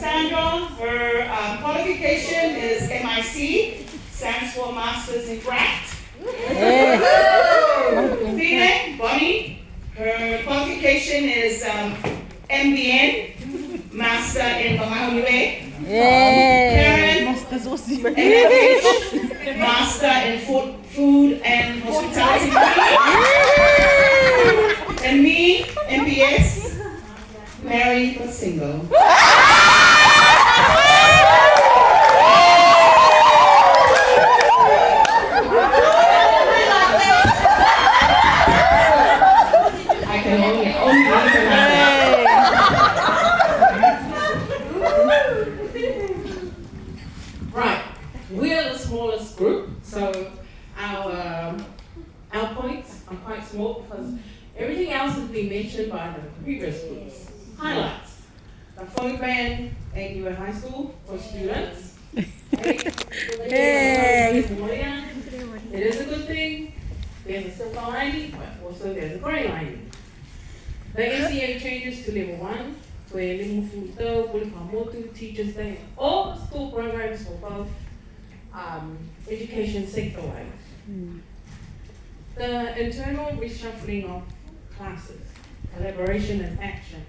Sandra, her qualification is MIC, stands for Masters in Craft. Female, Bonnie, her qualification is MBN, Master in Niue. Karen, MFH, Master in Food and Hospitality. And me, MBS, married but single. I can only leave her like that. Right, we are the smallest group, so our points are quite small because everything else has been mentioned by the previous groups. Highlights: the folk band at Niue High School for students. Hey. It is a good thing. There's a silver lining, but also there's a grey lining. The NCA changes to level 1, where Niue Teachers Day, all school programs for both education sector-wide. The internal reshuffling of classes, collaboration and action.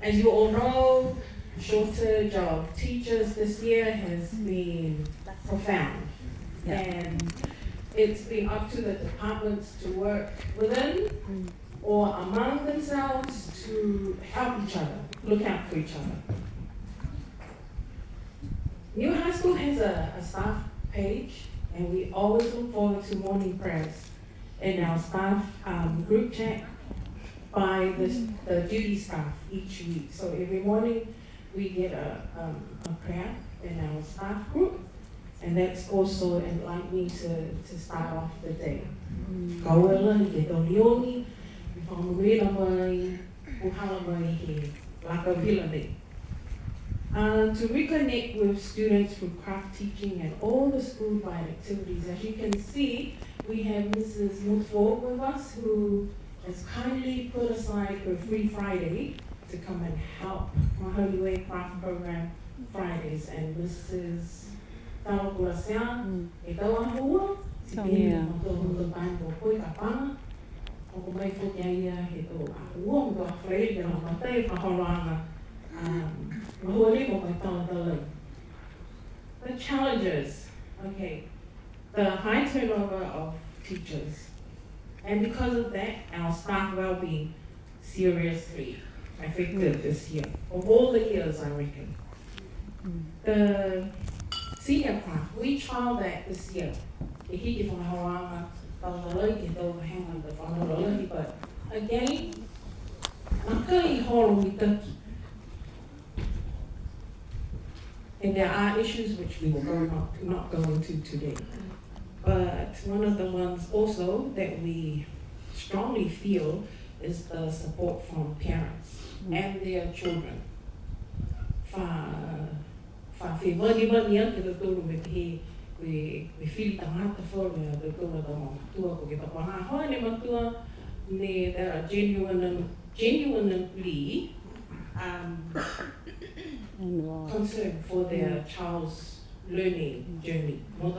As you all know, shortage of teachers this year has been profound. Yeah. And it's been up to the departments to work within or among themselves to help each other, look out for each other. Niue High School has a staff page, and we always look forward to morning prayers in our staff group chat by the duty staff each week. So every morning we get a prayer in our staff group, and that's also enlightening to start off the day. To reconnect with students through craft teaching and all the school-wide activities. As you can see, we have Mrs. Mutfo with us, who has kindly put aside her free Friday to come and help Mahaliwe Craft Program Fridays. And Mrs. Talokulasia, Etawahua, Tipini, Moto Bango, Poi Kapana, Okomai Fukiaya, Hito, Ahua, Mto Afraid, Yamatai, Fahoranga. The challenges, okay, the high turnover of teachers, and because of that, our staff well-being seriously affected this year. Of all the years, I reckon. The senior craft, we trialed that this year. But again, and there are issues which we will not go into today. But one of the ones also that we strongly feel is the support from parents and their children. That are genuinely concerned for their child's learning journey. For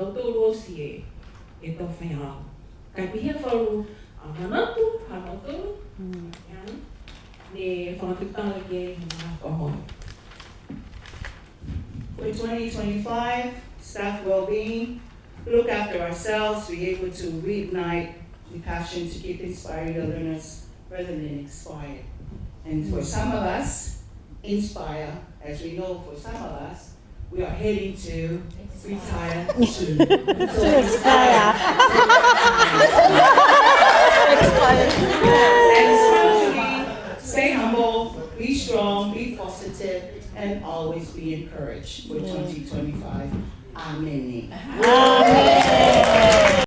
2025, staff well-being, look after ourselves, be able to reignite the passion to keep inspiring the learners rather than expire. And for some of us, inspire, as we know for some of us, we are heading to retire soon. So inspire. And especially stay humble, be strong, be positive, and always be encouraged for 2025. Amen. Amen.